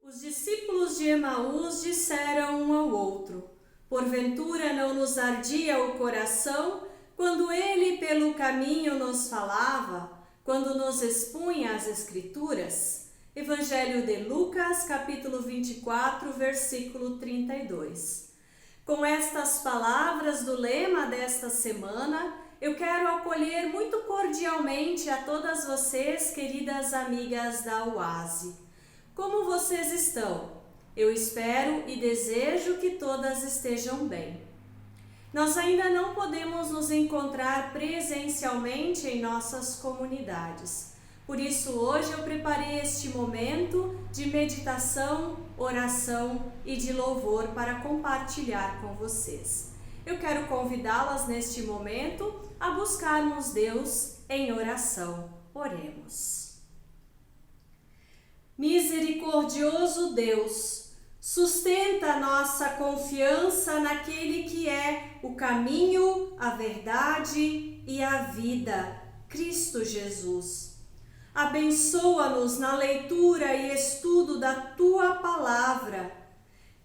Os discípulos de Emaús disseram um ao outro: porventura não nos ardia o coração quando ele pelo caminho nos falava, quando nos expunha as Escrituras? Evangelho de Lucas, capítulo 24, versículo 32. Com estas palavras do lema desta semana, eu quero acolher muito cordialmente a todas vocês, queridas amigas da UASE. Como vocês estão? Eu espero e desejo que todas estejam bem. Nós ainda não podemos nos encontrar presencialmente em nossas comunidades. Por isso, hoje eu preparei este momento de meditação, oração e de louvor para compartilhar com vocês. Eu quero convidá-las neste momento a buscarmos Deus em oração. Oremos. Misericordioso Deus, sustenta nossa confiança naquele que é o caminho, a verdade e a vida, Cristo Jesus. Abençoa-nos na leitura e estudo da Tua Palavra,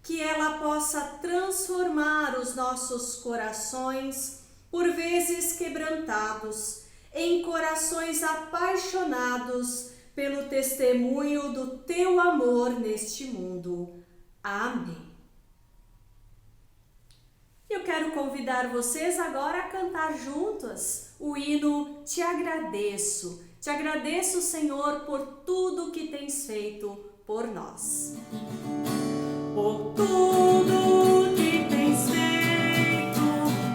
que ela possa transformar os nossos corações, por vezes quebrantados, em corações apaixonados pelo testemunho do Teu amor neste mundo. Amém. Eu quero convidar vocês agora a cantar juntas o hino Te Agradeço. Te agradeço, Senhor, por tudo que tens feito por nós. Por tudo que tens feito,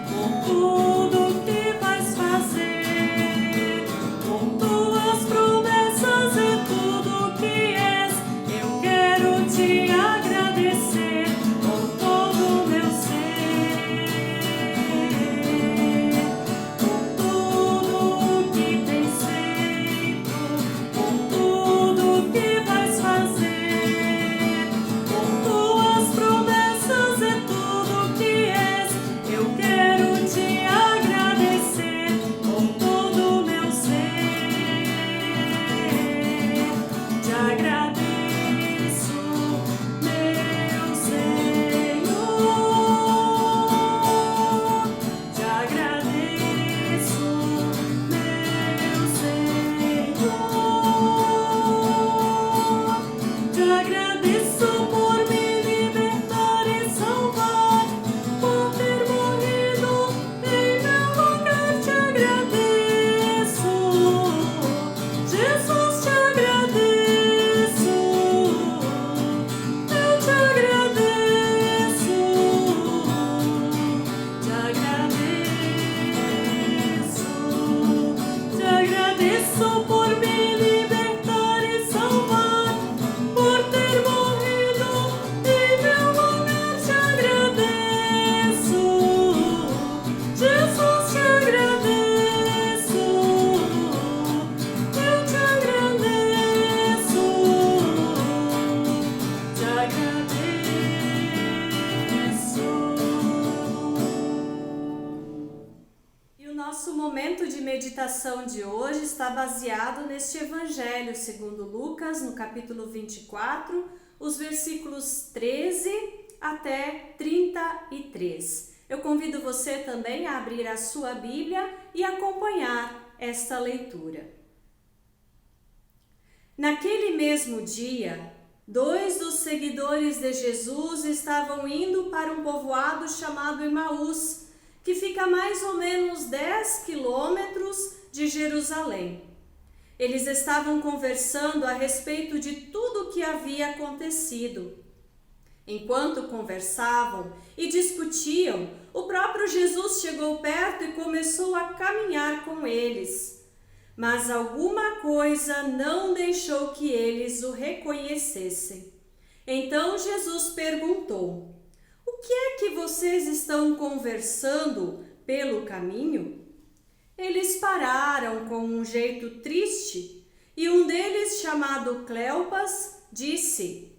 por tudo que vais fazer, por tuas promessas e tudo que és, eu quero te agradecer com todo o meu ser. Por tudo que tens feito, por tudo que vais fazer, por tuas promessas e tudo que és, eu quero te agradecer com todo o meu ser. Te agradeço, meu Senhor. Te agradeço, meu Senhor. Te agradeço por me libertar e salvar, por ter morrido em meu lugar. Te agradeço, Jesus, te agradeço. Eu te agradeço, te agradeço. Te agradeço por me libertar e salvar, por ter morrido em meu lugar. Te agradeço, Jesus, te agradeço. Eu te agradeço, te agradeço. E o nosso momento de meditação de hoje está baseado neste Evangelho segundo Lucas, no capítulo 24, os versículos 13 até 33. Eu convido você também a abrir a sua Bíblia e acompanhar esta leitura. Naquele mesmo dia, 2 dos seguidores de Jesus estavam indo para um povoado chamado Emaús, que fica a mais ou menos 10 quilômetros de Jerusalém. Eles estavam conversando a respeito de tudo o que havia acontecido. Enquanto conversavam e discutiam, o próprio Jesus chegou perto e começou a caminhar com eles. Mas alguma coisa não deixou que eles o reconhecessem. Então Jesus perguntou: o que é que vocês estão conversando pelo caminho? Eles pararam com um jeito triste e um deles, chamado Cleopas, disse: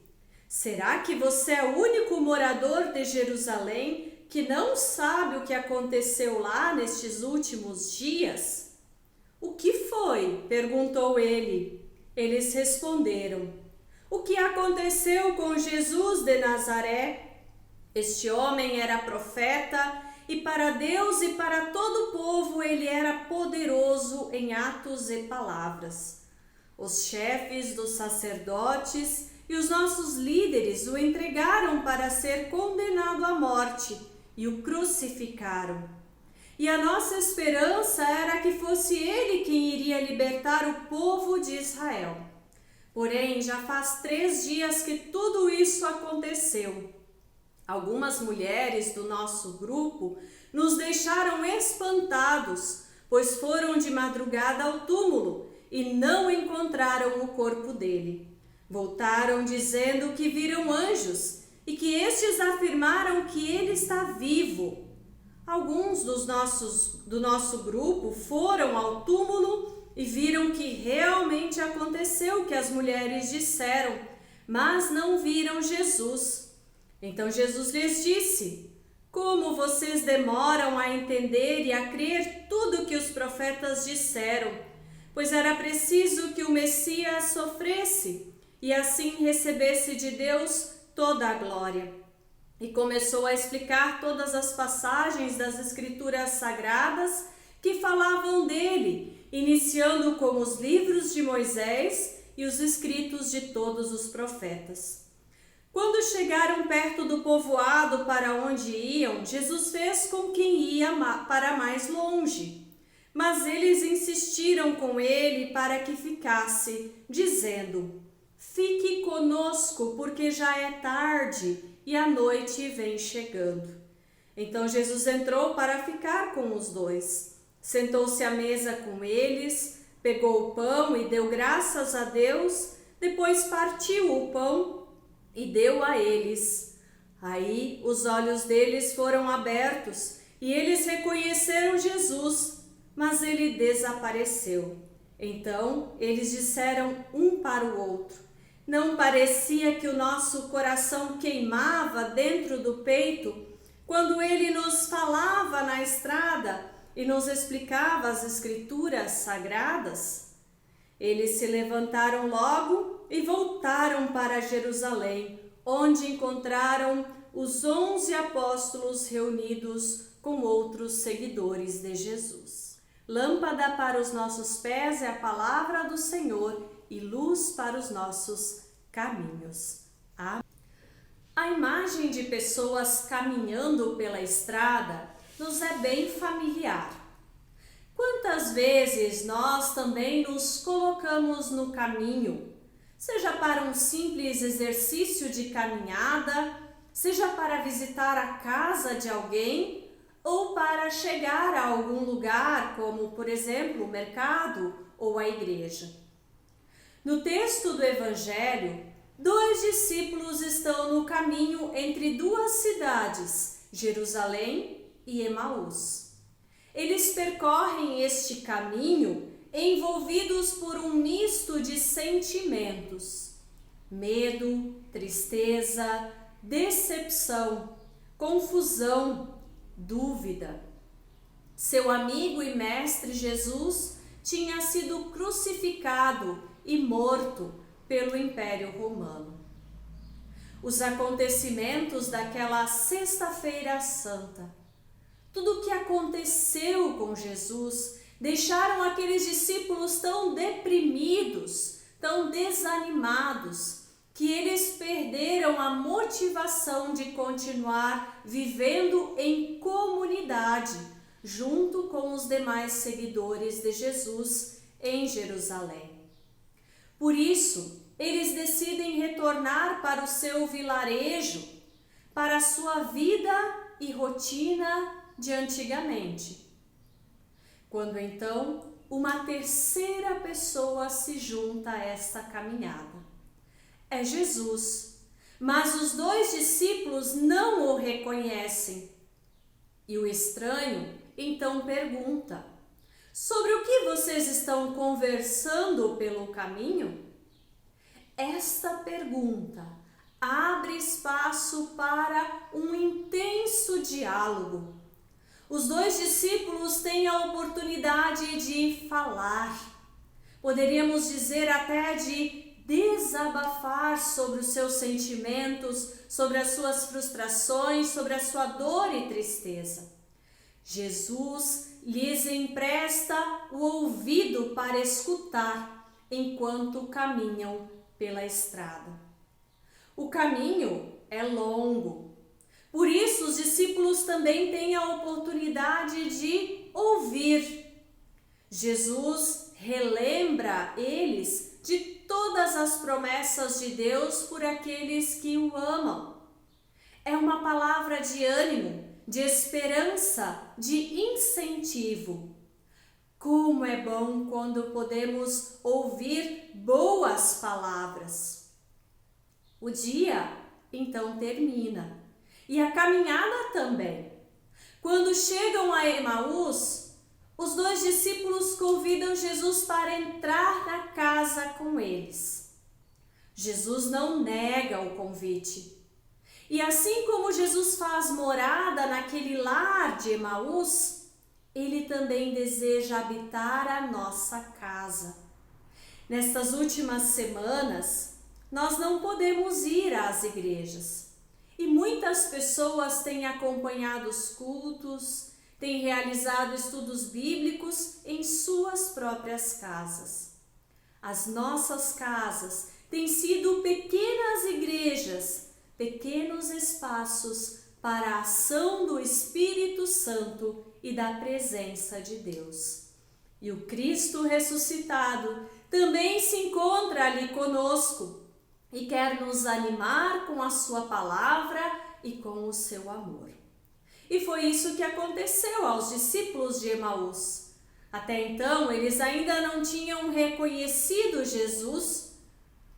será que você é o único morador de Jerusalém que não sabe o que aconteceu lá nestes últimos dias? O que foi? Perguntou ele. Eles responderam: O que aconteceu com Jesus de Nazaré? Este homem era profeta e para Deus e para todo o povo ele era poderoso em atos e palavras. Os chefes dos sacerdotes e os nossos líderes o entregaram para ser condenado à morte e o crucificaram. E a nossa esperança era que fosse ele quem iria libertar o povo de Israel. Porém, já faz 3 dias que tudo isso aconteceu. Algumas mulheres do nosso grupo nos deixaram espantados, pois foram de madrugada ao túmulo e não encontraram o corpo dele. Voltaram dizendo que viram anjos e que estes afirmaram que ele está vivo. Alguns do nosso grupo foram ao túmulo e viram que realmente aconteceu o que as mulheres disseram, mas não viram Jesus. Então Jesus lhes disse: como vocês demoram a entender e a crer tudo que os profetas disseram, pois era preciso que o Messias sofresse e assim recebesse de Deus toda a glória. E começou a explicar todas as passagens das Escrituras Sagradas que falavam dele, iniciando com os livros de Moisés e os escritos de todos os profetas. Quando chegaram perto do povoado para onde iam, Jesus fez com quem ia para mais longe. Mas eles insistiram com ele para que ficasse, dizendo: fique conosco, porque já é tarde e a noite vem chegando. Então Jesus entrou para ficar com os dois. Sentou-se à mesa com eles, pegou o pão e deu graças a Deus, depois partiu o pão e deu a eles. Aí os olhos deles foram abertos e eles reconheceram Jesus, mas ele desapareceu. Então eles disseram um para o outro: não parecia que o nosso coração queimava dentro do peito quando ele nos falava na estrada e nos explicava as Escrituras Sagradas? Eles se levantaram logo e voltaram para Jerusalém, onde encontraram os 11 apóstolos reunidos com outros seguidores de Jesus. Lâmpada para os nossos pés é a palavra do Senhor e luz para os nossos caminhos. Amém. A imagem de pessoas caminhando pela estrada nos é bem familiar. Quantas vezes nós também nos colocamos no caminho, seja para um simples exercício de caminhada, seja para visitar a casa de alguém ou para chegar a algum lugar, como, por exemplo, o mercado ou a igreja. No texto do Evangelho, 2 discípulos estão no caminho entre 2 cidades, Jerusalém e Emaús. Eles percorrem este caminho envolvidos por um misto de sentimentos: medo, tristeza, decepção, confusão, dúvida. Seu amigo e mestre Jesus tinha sido crucificado e morto pelo Império Romano. Os acontecimentos daquela Sexta-feira Santa, tudo o que aconteceu com Jesus, deixaram aqueles discípulos tão deprimidos, tão desanimados, que eles perderam a motivação de continuar vivendo em comunidade, junto com os demais seguidores de Jesus em Jerusalém. Por isso, eles decidem retornar para o seu vilarejo, para a sua vida e rotina de antigamente. Quando então uma terceira pessoa se junta a esta caminhada. É Jesus, mas os 2 discípulos não o reconhecem. E o estranho então pergunta: sobre o que vocês estão conversando pelo caminho? Esta pergunta abre espaço para um intenso diálogo. Os 2 discípulos têm a oportunidade de falar, poderíamos dizer até de desabafar desabafar sobre os seus sentimentos, sobre as suas frustrações, sobre a sua dor e tristeza. Jesus lhes empresta o ouvido para escutar enquanto caminham pela estrada. O caminho é longo, por isso os discípulos também têm a oportunidade de ouvir. Jesus relembra eles de todas as promessas de Deus por aqueles que o amam. É uma palavra de ânimo, de esperança, de incentivo. Como é bom quando podemos ouvir boas palavras. O dia, então, termina. E a caminhada também. Quando chegam a Emaús, os dois discípulos convidam Jesus para entrar na casa com eles. Jesus não nega o convite. E assim como Jesus faz morada naquele lar de Emaús, ele também deseja habitar a nossa casa. Nestas últimas semanas, nós não podemos ir às igrejas. E muitas pessoas têm acompanhado os cultos, têm realizado estudos bíblicos em suas próprias casas. As nossas casas têm sido pequenas igrejas, pequenos espaços para a ação do Espírito Santo e da presença de Deus. E o Cristo ressuscitado também se encontra ali conosco e quer nos animar com a sua palavra e com o seu amor. E foi isso que aconteceu aos discípulos de Emaús. Até então, eles ainda não tinham reconhecido Jesus.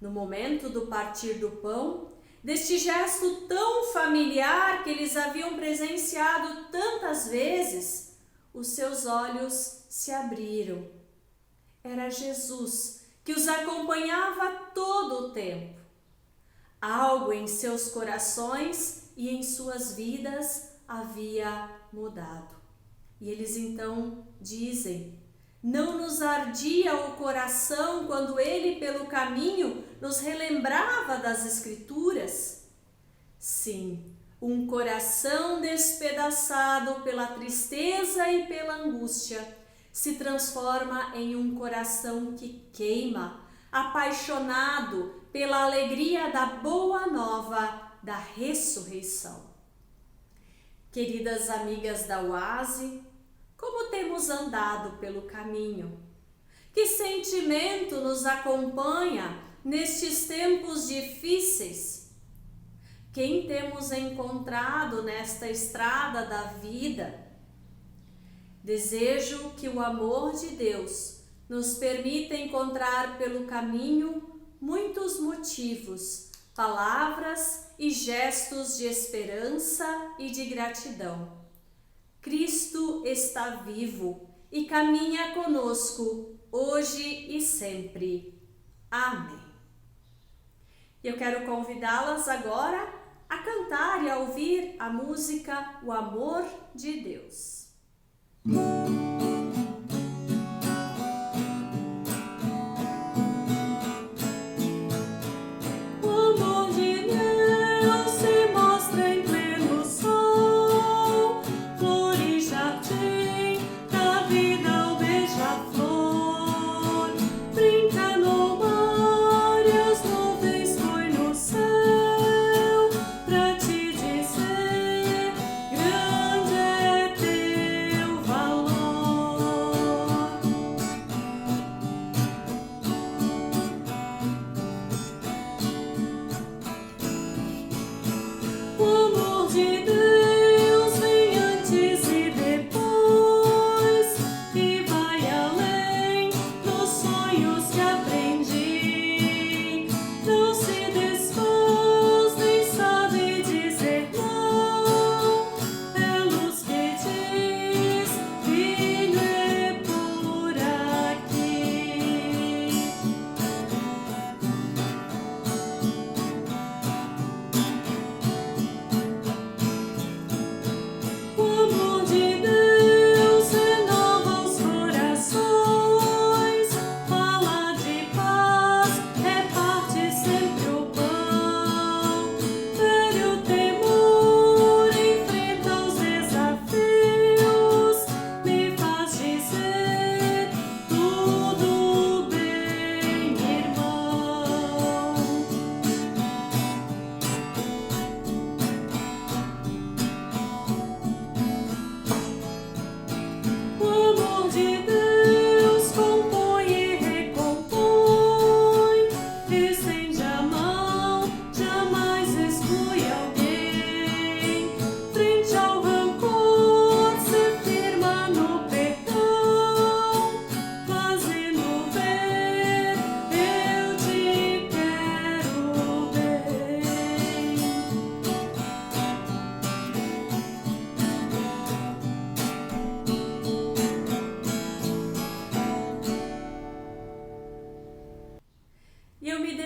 No momento do partir do pão, deste gesto tão familiar que eles haviam presenciado tantas vezes, os seus olhos se abriram. Era Jesus que os acompanhava todo o tempo. Algo em seus corações e em suas vidas havia mudado. E eles então dizem: não nos ardia o coração quando ele pelo caminho nos relembrava das Escrituras? Sim, um coração despedaçado pela tristeza e pela angústia se transforma em um coração que queima, apaixonado pela alegria da boa nova da ressurreição. Queridas amigas da Oase, como temos andado pelo caminho? Que sentimento nos acompanha nestes tempos difíceis? Quem temos encontrado nesta estrada da vida? Desejo que o amor de Deus nos permita encontrar pelo caminho muitos motivos, palavras e gestos de esperança e de gratidão. Cristo está vivo e caminha conosco hoje e sempre. Amém. Eu quero convidá-las agora a cantar e a ouvir a música O Amor de Deus. Grande é teu valor.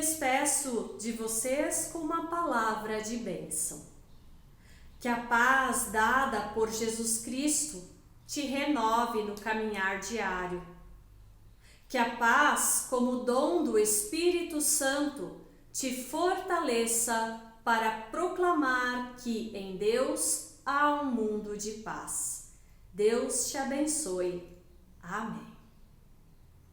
despeço de vocês com uma palavra de bênção. Que a paz dada por Jesus Cristo te renove no caminhar diário. Que a paz, como dom do Espírito Santo, te fortaleça para proclamar que em Deus há um mundo de paz. Deus te abençoe. Amém.